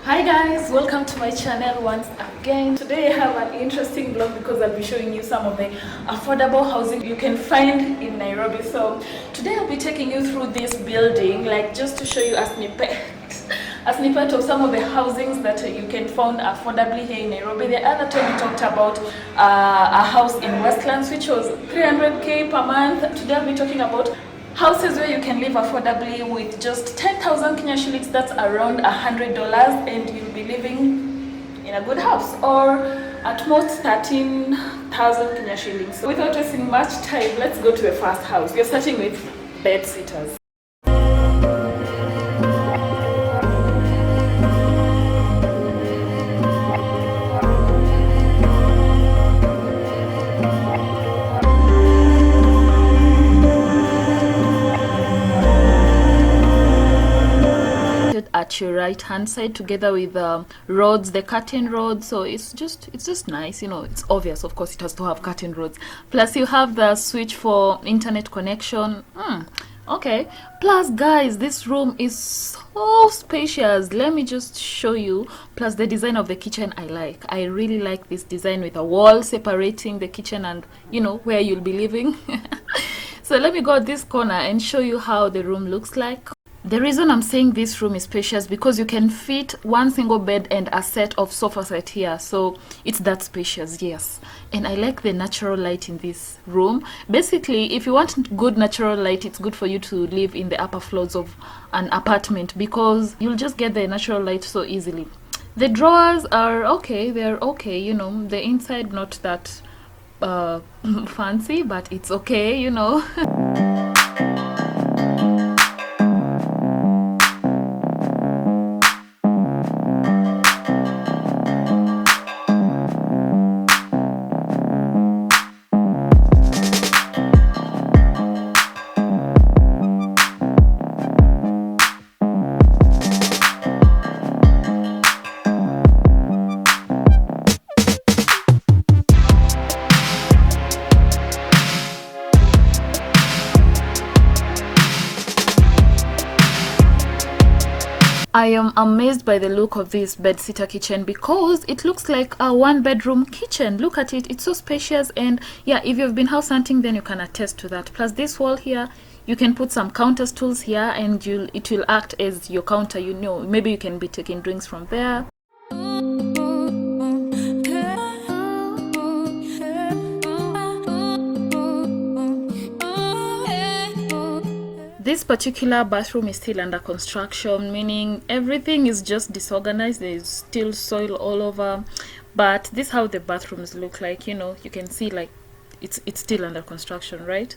Hi guys, welcome to my channel once again. Today I have an interesting vlog because I'll be showing you some of the affordable housing you can find in Nairobi. So today I'll be taking you through this building, like just to show you a snippet of some of the housings that you can find affordably here in Nairobi. The other time we talked about a house in Westlands which was 300k per month. Today I'll be talking about houses where you can live affordably with just 10,000 Kenya shillings, that's around $100, and you'll be living in a good house, or at most 13,000 Kenya shillings. So without wasting much time, let's go to the first house. We're starting with bed sitters. At your right hand side together with the rods, the curtain rods, so it's just nice, you know. It's obvious, of course, it has to have curtain rods, plus you have the switch for internet connection. Okay, plus guys, this room is so spacious. Let me just show you. Plus the design of the kitchen, I really like this design with a wall separating the kitchen and, you know, where you'll be living. So let me go at this corner and show you how the room looks like. The reason I'm saying this room is spacious because you can fit one single bed and a set of sofa set here, so it's that spacious. Yes, and I like the natural light in this room. Basically, if you want good natural light, it's good for you to live in the upper floors of an apartment because you'll just get the natural light so easily. The drawers are okay, they're okay, you know. The inside not that fancy, but it's okay, you know. I am amazed by the look of this bed-sitter kitchen because it looks like a one-bedroom kitchen. Look at it, it's so spacious, and yeah, if you've been house hunting, then you can attest to that. Plus this wall here, you can put some counter stools here and it will act as your counter, you know. Maybe you can be taking drinks from there. This particular bathroom is still under construction, meaning everything is just disorganized. There's still soil all over, but this is how the bathrooms look like, you know. You can see like it's still under construction, right?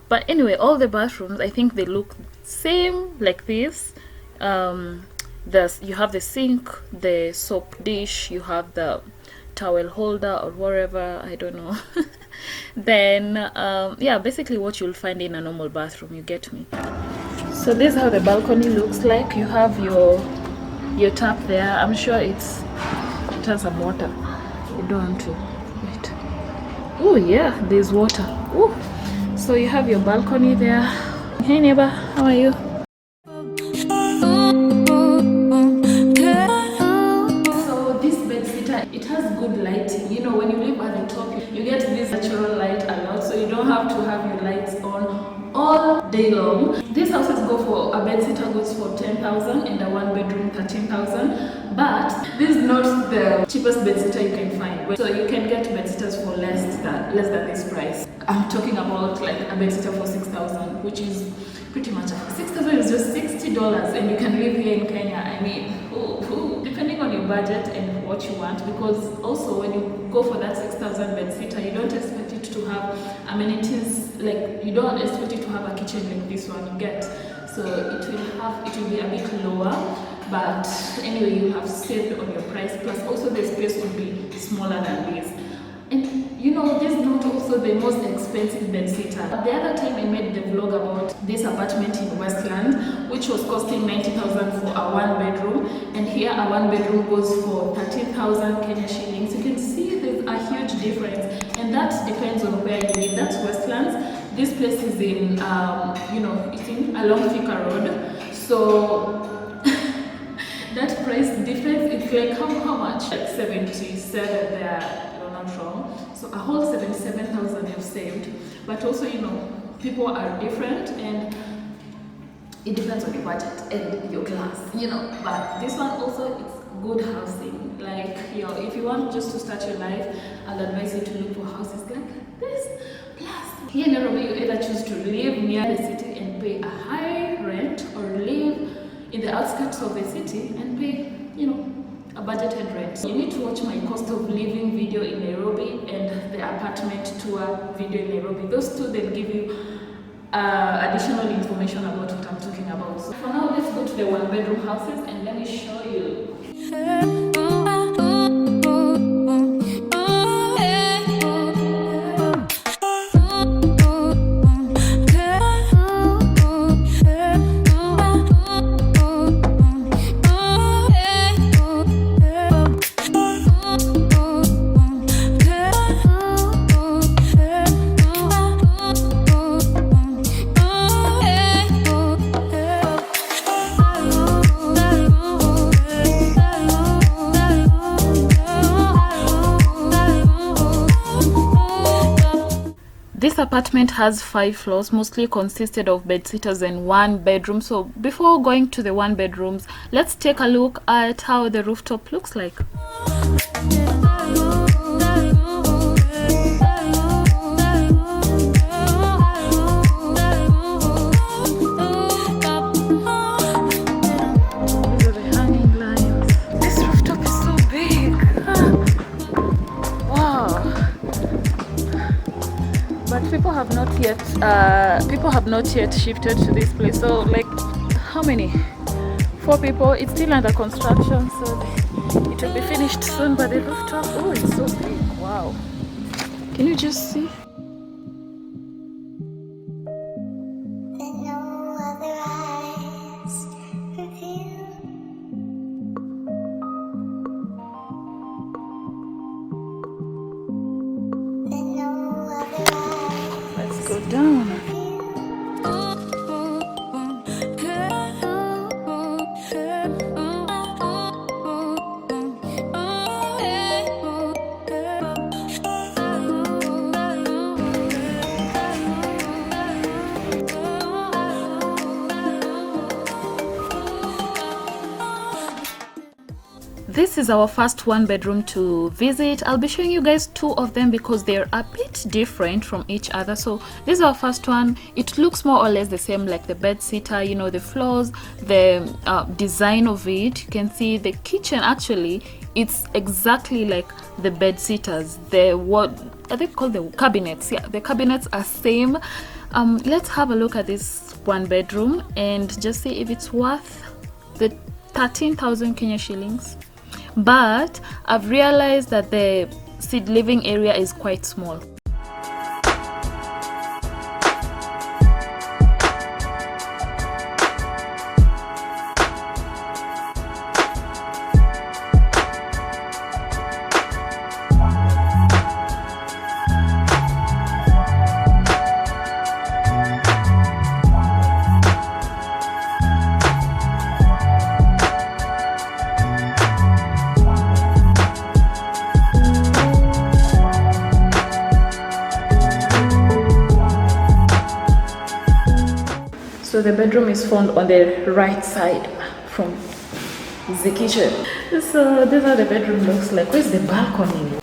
But anyway, all the bathrooms, I think they look same like this. You have the sink, the soap dish, you have the towel holder or whatever, I don't know. Then yeah, basically what you'll find in a normal bathroom, you get me. So this is how the balcony looks like. You have your tap there. I'm sure it has some water. You don't want to wait. Oh yeah, there's water. Ooh. So you have your balcony there. Hey neighbor, how are you? It has good lighting, you know. When you live at the top, you get this natural light a lot, so you don't have to have your lights on all day long. These houses go for, a bed sitter goes for 10,000 and a one bedroom 13,000, but this is not the cheapest bed sitter you can find. So you can get bed sitters for less than this price. I'm talking about like a bed sitter for 6,000, which is pretty much 6,000 is just $60, and you can live here in Kenya. I mean, depending on your budget and what you want, because also when you go for that 6,000 bed sitter, you don't expect it to have amenities, like you don't expect it to have a kitchen like this one, you get. So it will be a bit lower, but anyway, you have saved on your price. Plus also the space would be smaller than this. And you know, this is not also the most expensive bed sitter. The other time I made the vlog about this apartment in Westlands, which was costing 90,000 for a one bedroom, and here a one bedroom goes for 13,000 Kenya shillings. You can see there's a huge difference, and that depends on where you live. That's Westlands. This place is in, you know, it's in along Thika Road. So that price difference like how much? Like 77 there, if I'm not wrong. So a whole 77,000 you've saved. But also, you know, people are different and it depends on your budget and your class, you know. But this one also, it's good housing. Like, you know, if you want just to start your life, I'll advise you to look for houses like this. Plus, here in Nairobi, you either choose to live near the city and pay a high rent, or live in the outskirts of the city and pay, you know, a budgeted rent. You need to watch my cost of living video in Nairobi and the apartment tour video in Nairobi. Those two, they'll give you additional information about what I'm talking about. So for now, let's go to the one-bedroom houses and let me show you. This apartment has 5 floors, mostly consisted of bedsitters and 1 bedroom. So before going to the 1 bedrooms, let's take a look at how the rooftop looks like. People have not yet shifted to this place. So like, how many? 4 people. It's still under construction, so it will be finished soon. But the rooftop, oh, it's so big. Wow, can you just see? Let's go down. This is our first 1 bedroom to visit. I'll be showing you guys 2 of them because they're a bit different from each other. So this is our first one. It looks more or less the same, like the bed sitter, you know, the floors, the design of it. You can see the kitchen, actually it's exactly like the bed sitters. The, what are they called, the cabinets? Yeah, the cabinets are same. Let's have a look at this 1 bedroom and just see if it's worth the 13,000 Kenya shillings. But I've realized that the seed living area is quite small. So the bedroom is found on the right side from the kitchen. So this is how the bedroom looks like. Where's the balcony?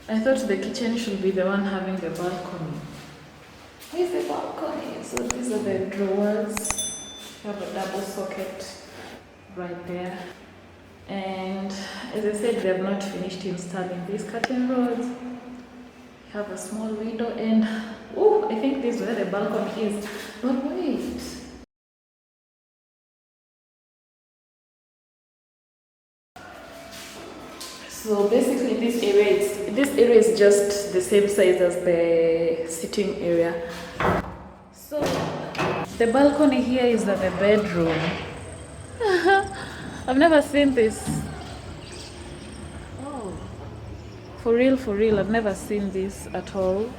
I thought the kitchen should be the one having the balcony. Where's the balcony? So these are the drawers. You have a double socket right there. And as I said, they have not finished installing these curtain rods. You have a small window and oh, I think this is where the balcony is. But wait. So basically this area is just the same size as the sitting area. So the balcony here is at the bedroom. I've never seen this. Oh, for real, I've never seen this at all.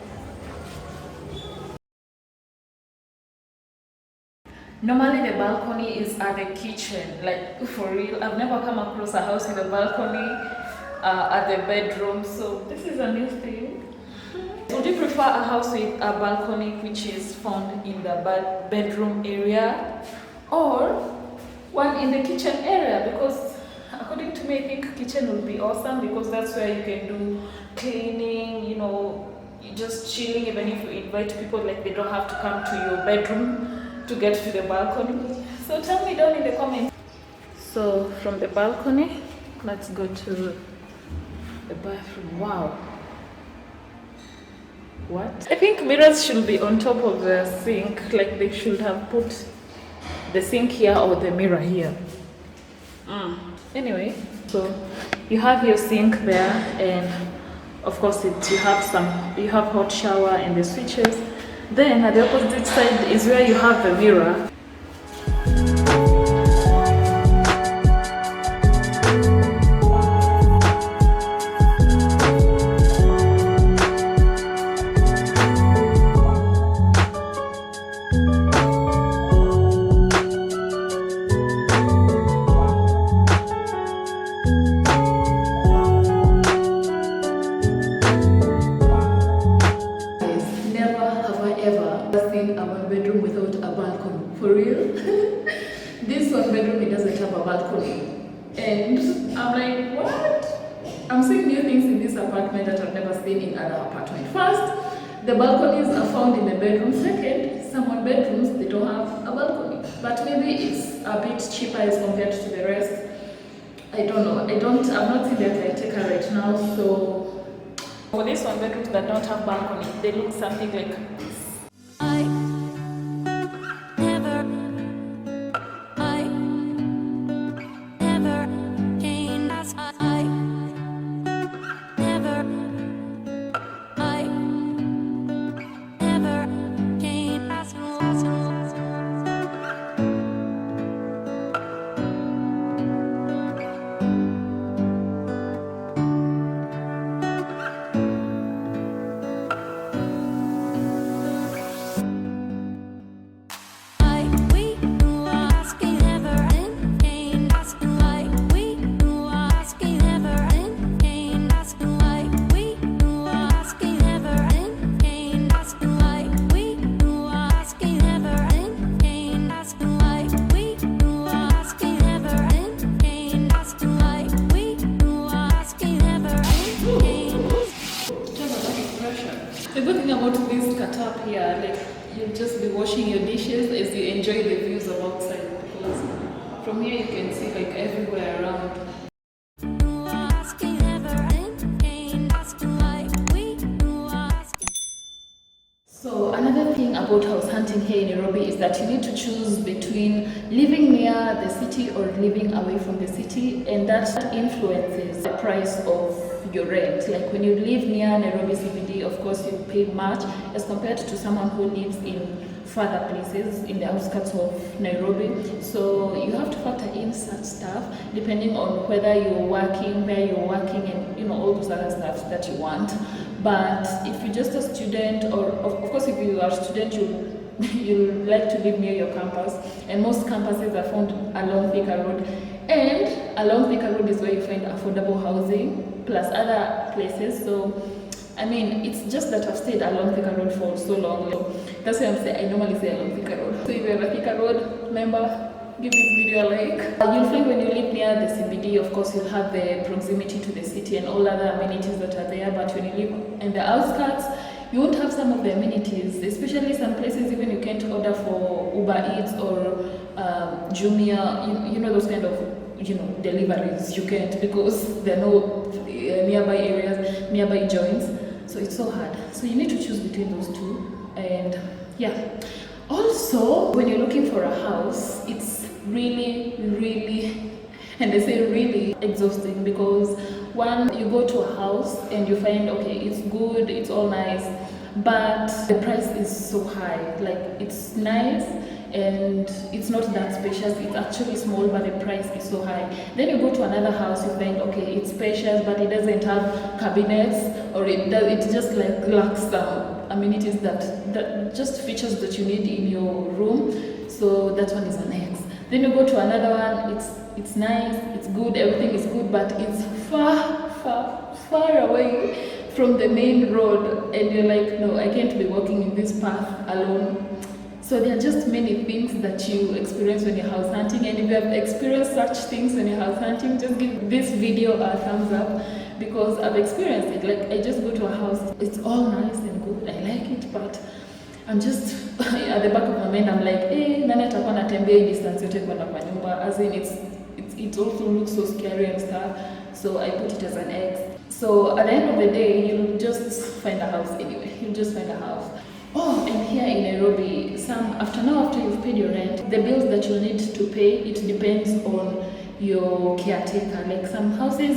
Normally the balcony is at the kitchen, like for real. I've never come across a house with a balcony at the bedroom, so this is a new thing. Would you prefer a house with a balcony which is found in the bedroom area, or one in the kitchen area? Because according to me, I think kitchen would be awesome because that's where you can do cleaning, you know, just chilling. Even if you invite people, like they don't have to come to your bedroom to get to the balcony. So tell me down in the comments. So from the balcony, let's go to the bathroom. Wow. What? I think mirrors should be on top of the sink, like they should have put the sink here or the mirror here. Anyway, so you have your sink there, and of course you have hot shower and the switches. Then at the opposite side is where you have the mirror. Seen a one bedroom without a balcony. For real? This one bedroom, it doesn't have a balcony. And I'm like, what? I'm seeing new things in this apartment that I've never seen in other apartments. First, the balconies are found in the bedroom. Second, some bedrooms, they don't have a balcony. But maybe it's a bit cheaper as compared to the rest. I don't know. I've not seen the caretaker right now. So for this one bedrooms that don't have balcony, they look something like this. The good thing about this cut-up here, like you'll just be washing your dishes as you enjoy the views of outside, because from here you can see like everywhere around. So another thing about house hunting here in Nairobi is that you need to choose between living near the city or living away from the city, and that influences the price of your rent. Like when you live near Nairobi CBD, of course you pay much as compared to someone who lives in further places in the outskirts of Nairobi. So you have to factor in such stuff depending on whether you're working, where you're working, and you know all those other stuff that you want. But if you're just a student, or of course if you are a student, you like to live near your campus, and most campuses are found along Thika Road, and along Thika Road is where you find affordable housing plus other places. So I mean, it's just that I've stayed along Thika Road for so long. So that's why I normally say along Thika Road. So if you're a Thika Road member, give this video a like. You'll find when you live near the CBD, of course, you'll have the proximity to the city and all other amenities that are there. But when you live in the outskirts, you won't have some of the amenities, especially some places even you can't order for Uber Eats or Jumia, you know, those kind of deliveries. You can't, because there are no nearby areas, nearby joints. So it's so hard. So you need to choose between those two. And yeah. Also, when you're looking for a house, it's really, and I say really exhausting, because one, you go to a house and you find, okay, it's good, it's all nice, but the price is so high. Like, it's nice and it's not that spacious, it's actually small, but the price is so high. Then you go to another house, you find, okay, it's spacious, but it doesn't have cabinets, or it just like lacks some amenities that just features that you need in your room. so that one is an X. Then you go to another one, it's nice, it's good, everything is good, but it's far away from the main road, and you're like, no, I can't be walking in this path alone. So there are just many things that you experience when you're house hunting, and if you have experienced such things when you're house hunting, just give this video a thumbs up, because I've experienced it. Like, I just go to a house, it's all nice and good, I like it, but I'm just at the back of my mind, I'm like, nani atakuwa natembea hii distance yote kwenda kwa nyumba, as in it also looks so scary and stuff, so I put it as an X. So at the end of the day, you'll just find a house anyway. You'll just find a house. Oh, and here in Nairobi, after you've paid your rent, the bills that you'll need to pay, it depends on your caretaker. Like, some houses,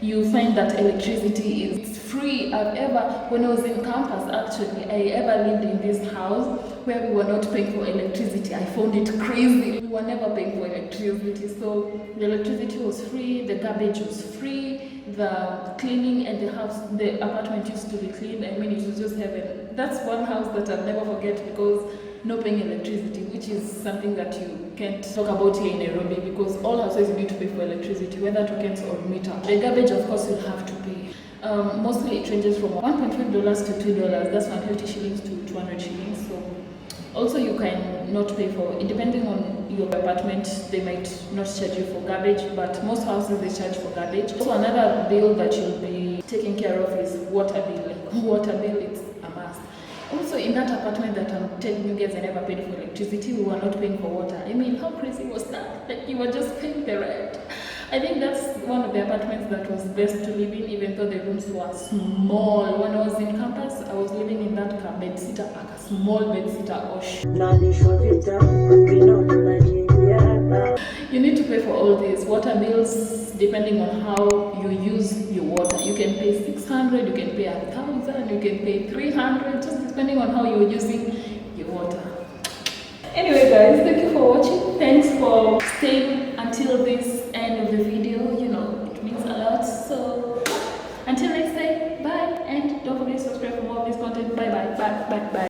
you find that electricity is free. When I was in campus, actually, I ever lived in this house where we were not paying for electricity. I found it crazy. We were never paying for electricity. So the electricity was free, the garbage was free, the cleaning and the apartment used to be cleaned. I mean, it was just heaven. That's one house that I'll never forget, because no paying electricity, which is something that you can't talk about here in Nairobi, because all houses you need to pay for electricity, whether tokens or meter. The garbage, of course, you'll have to pay. Mostly it ranges from $1.5 to $2. That's 150 shillings to 200 shillings. So also you can not pay for it, depending on your apartment. They might not charge you for garbage, but most houses they charge for garbage. So another bill that you'll be taking care of is water bill. Like, water bill, it's a must. Also, in that apartment that I'm telling you guys, I never paid for electricity. We were not paying for water. I mean, how crazy was that? Like, you were just paying the rent. I think that's one of the apartments that was best to live in, even though the rooms were small. When I was in campus, I was living in that bed-sitter, like a small bed-sitter. You need to pay for all these water bills, depending on how you use your water. You can pay 600, you can pay 1,000, you can pay 300, just depending on how you're using your water. Anyway, guys, thank you for watching. Thanks for staying until this end of the video. You know, it means a lot. So until next time, bye, and don't forget to subscribe for more of this content. Bye.